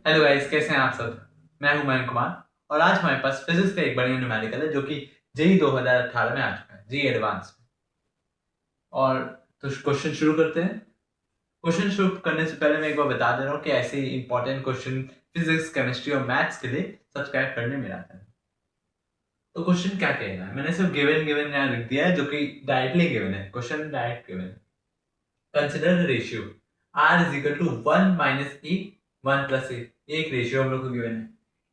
Hello guys, कैसे हैं आप सब। मैं हूं मयंक कुमार और आज हमारे पास फिजिक्स का एक बढ़िया न्यूमेरिकल है जो कि जेई 2018 में आ चुका है, जेई एडवांस में। और तो क्वेश्चन शुरू करते हैं। क्वेश्चन शुरू करने से पहले मैं एक बार बता दे रहा हूँ कि ऐसे ही इंपॉर्टेंट क्वेश्चन फिजिक्स, केमिस्ट्री और मैथ्स के लिए सब्सक्राइब करने मेरा चैनल। तो क्वेश्चन क्या कहेगा, मैंने सिर्फ गिवन गिवन यहाँ लिख दिया है जो कि डायरेक्टली गिवन है, क्वेश्चन डायरेक्ट गिवन है। Consider the ratio r is equal to 1 minus e 1 plus a। ये एक रेशियो हम लोग को गिवन है।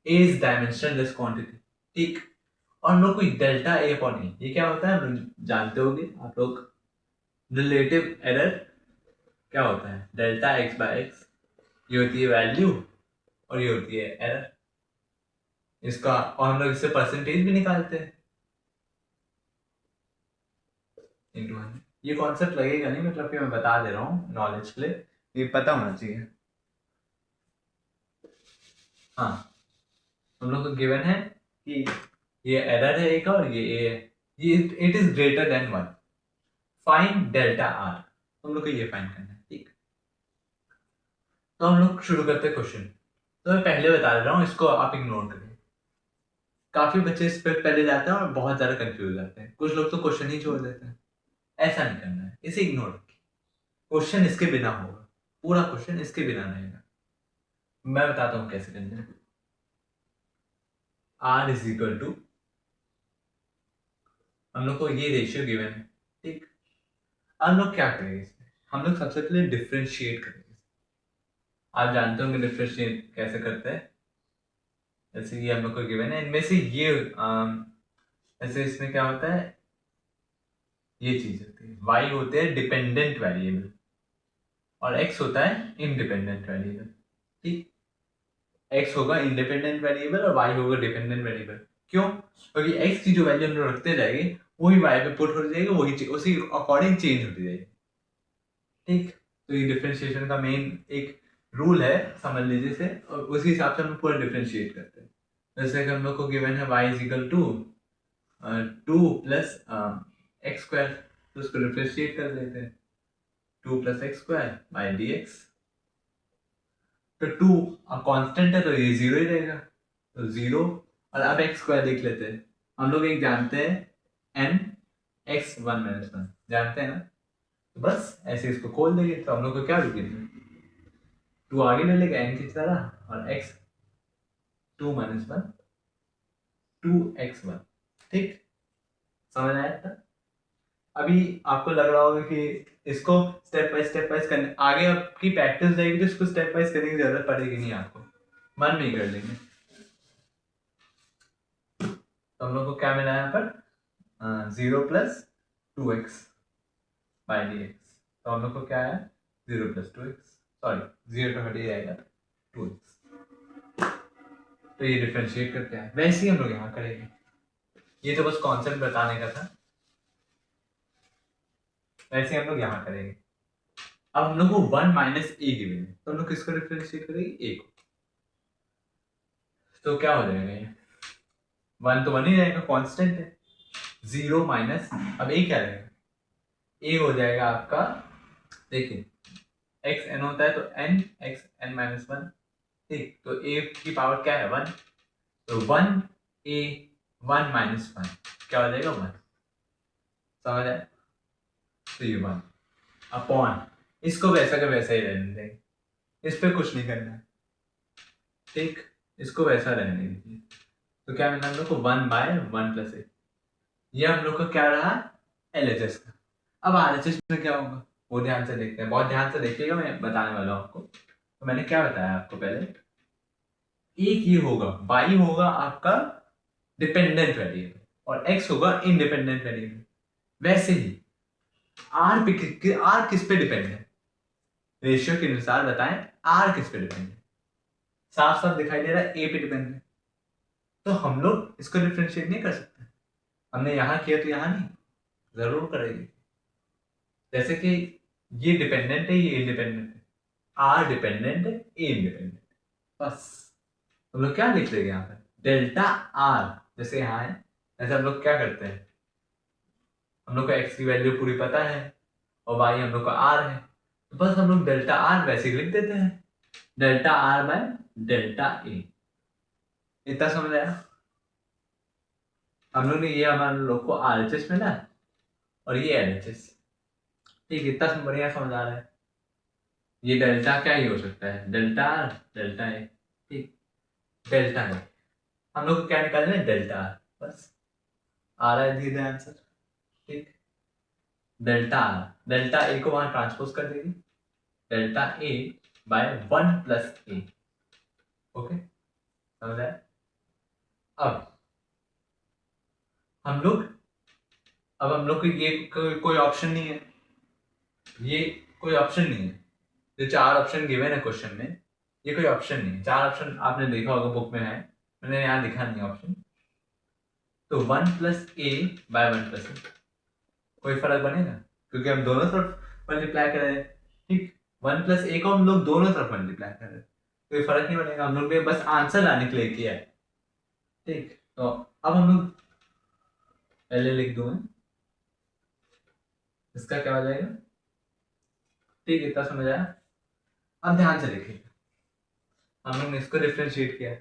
a इज डायमेंशनलेस क्वांटिटी, ठीक। और हम लोग को डेल्टा a अपॉन e, ये क्या होता है हम लोग जानते होंगे आप लोग। रिलेटिव एरर क्या होता है, डेल्टा x बाय एक्स। ये होती है वैल्यू और ये होती है एरर इसका, और हम लोग इससे परसेंटेज भी निकालते हैं इंटू 100। ये कॉन्सेप्ट लगेगा नहीं, मतलब कि मैं बता दे रहा हूँ नॉलेज के लिए, ये पता होना चाहिए। हाँ, हम लोग को गिवन है कि ये एरर है एक और ये ए है, ये it is greater than 1। Find delta R, हम लोग को ये फाइंड करना है, ठीक। तो हम लोग शुरू करते हैं क्वेश्चन। तो मैं पहले बता दे रहा हूँ, इसको आप इग्नोर करें। काफी बच्चे इस पे पहले जाते हैं और बहुत ज्यादा कंफ्यूज जाते हैं, कुछ लोग तो क्वेश्चन ही छोड़ देते हैं। ऐसा नहीं करना है, इसे इग्नोर रखिए। क्वेश्चन इसके बिना होगा, पूरा क्वेश्चन इसके बिना रहेगा। मैं बताता हूँ कैसे करना है। आर इज इक्वल टू, हम लोग को ये रेशियो गिवन है, ठीक। हम लोग क्या करेंगे इसमें, हम लोग सबसे पहले डिफ्रेंशिएट करेंगे। आप जानते होंगे डिफ्रेंशिएट कैसे करते हैं। जैसे ये हम लोग को गिवन है, इनमें से ये ऐसे इसमें क्या होता है, ये चीज होती है, y होते हैं डिपेंडेंट वेरिएबल और x होता है इंडिपेंडेंट वेरिएबल, ठीक। x होगा इंडिपेंडेंट वेरिएबल और y होगा डिपेंडेंट वेरिएबल। क्यों? क्योंकि x की जो वैल्यू हम लोग रखते जाएंगे वही y पे पुट हो जाएगी, वही उसी अकॉर्डिंग चेंज होती जाएगी, ठीक। तो ये डिफरेंशिएशन का मेन एक रूल है, समझ लीजिए से, और उसी हिसाब से हम पूरा डिफरेंशिएट करते हैं। जैसे कि हम लोग को गिवन है y is equal to 2 plus x square, तो उसको डिफरेंशिएट कर लेते हैं। 2 plus x square by d x. तो 2 अब कांस्टेंट है तो ये जीरो ही रहेगा, तो जीरो। और अब एक्स स्क्वायर देख लेते हैं। हम लोग एक जानते हैं एन एक्स 1 - 1 जानते हैं ना, तो बस ऐसे इसको खोल देंगे तो हम लोग को क्या लिखेंगे, 2 आगे ले लेगा एन की तरह और एक्स 2 - 1 2x1, ठीक। समझ आया था। अभी आपको लग रहा होगा कि इसको स्टेप वाइज करने, आगे आपकी प्रैक्टिस रहेगी तो इसको स्टेप वाइज करने की जरूरत पड़ेगी नहीं आपको, मन में ही कर लेंगे। तो हम लोग को क्या मिला यहाँ पर, 0 + 2x बाई डी एक्स। तो हम लोग को क्या है, 0 + 2x, सॉरी 0 तो हट ही जाएगा, 2x। तो ये डिफ्रेंशिएट करते हैं, वैसे ही हम लोग यहाँ करेंगे। ये तो बस कॉन्सेप्ट बताने का था, वैसे हम लोग यहाँ करेंगे। अब हम लोग को 1 माइनस ए गिवन है, तो हम लोग किसको डिफरेंशिएट करेंगे, ए को। तो क्या हो जाएगा ये, 1 तो 1 ही रहेगा, कांस्टेंट है। 0 माइनस, अब ए क्या रहेगा, ए हो जाएगा आपका, देखिए एक्स एन होता है तो एन एक्स एन माइनस 1, ठीक। तो ए की पावर क्या है, 1, तो 1 ए 1 माइनस 1 क्या हो जाएगा, 1। समझ आए, तो ये 1 अपॉन, इसको वैसा का वैसा ही रहने देंगे, इस पे कुछ नहीं करना है, ठीक। इसको वैसा रहने दीजिए। तो क्या मिला हम लोग को, 1/1 + ए। ये हम लोग का क्या रहा, एलएचएस का। अब आरएचएस में क्या होगा वो ध्यान से देखते हैं, बहुत ध्यान से देखिएगा, मैं बताने वाला हूँ आपको। तो मैंने क्या बताया आपको पहले, एक ही होगा, वाई होगा आपका डिपेंडेंट वेरिएबल और एक्स होगा इंडिपेंडेंट वेरिएबल। वैसे ही आर किस पे डिपेंड है, रेशियो के अनुसार बताएं, आर किस पे डिपेंड है। साफ साफ दिखाई दे रहा है ए पे डिपेंड है, तो हम लोग इसको डिफ्रेंशिएट नहीं कर सकते। हमने यहां किया तो यहां नहीं, जरूर करेंगे। जैसे कि ये डिपेंडेंट है, ये इंडिपेंडेंट है, आर डिपेंडेंट है, ए इंडिपेंडेंट, बस। हम लोग क्या लिख लेंगे यहाँ पर, डेल्टा आर, जैसे यहाँ है ऐसे हम लोग क्या करते हैं, हम लोग को एक्स की वैल्यू पूरी पता है और वाई हम लोग का आर है, तो बस हम लोग डेल्टा आर वैसे ही लिख देते हैं। Delta R by delta A. इतना समझ आया? हम लोग ने ये हमारे लोग को RHS मिला और ये LHS। ठीक, इतना बढ़िया समझ आ रहा है। ये डेल्टा क्या ही हो सकता है, डेल्टा आर डेल्टा ए। ठीक, डेल्टा है, हम लोग को क्या निकालना है, डेल्टा आर। बस आ रहा है धीरे आंसर। ठीक, डेल्टा आर, डेल्टा ए को वहां ट्रांसपोज कर देगी, delta A bye 1 + A. Okay, समझ आया? अब हम लोग अब हम लोग को ये कोई ऑप्शन नहीं है, ये कोई ऑप्शन नहीं है। जो 4 ऑप्शन गिवन है क्वेश्चन में, ये कोई ऑप्शन नहीं है। 4 ऑप्शन आपने देखा होगा बुक में है, मैंने यहाँ लिखा नहीं ऑप्शन। तो 1 + a/1 + a, कोई फर्क बनेगा? क्योंकि हम दोनों तरफ मल्टीप्लाई कर रहे हैं। ठीक, 1 + a को हम लोग दोनों तरफ मल्टीप्लाई कर रहे हैं, कोई फर्क नहीं बनेगा। हम लोग ने बस आंसर लाने के लिए किया है। ठीक, तो अब हम लोग पहले लिख दूं मैं, इसका क्या हो जाएगा। ठीक, इतना समझ आया? अब ध्यान से देखिएगा, हम लोग ने इसको डिफ्रेंशिएट किया,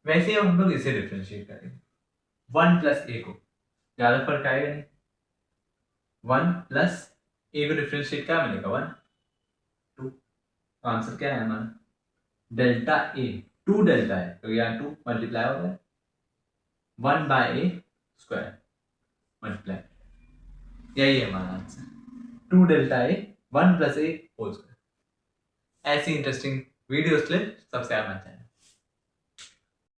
वैसे ही हम लोग इसे डिफ्रेंशिएट करेंगे। 1 + a को, ज्यादा फर्क आएगा नहीं। 1 + a को डिफ्रेंशिएट क्या मिलेगा, 1 2। आंसर क्या है हमारा, डेल्टा ए। 2 डेल्टा है तो यहाँ 2 मल्टीप्लाई हो गया, 1/a² मल्टीप्लाई, यही है हमारा answer. 2 delta A 1 + a whole square. ऐसी इंटरेस्टिंग वीडियोस के लिए सब्सक्राइब मत करें।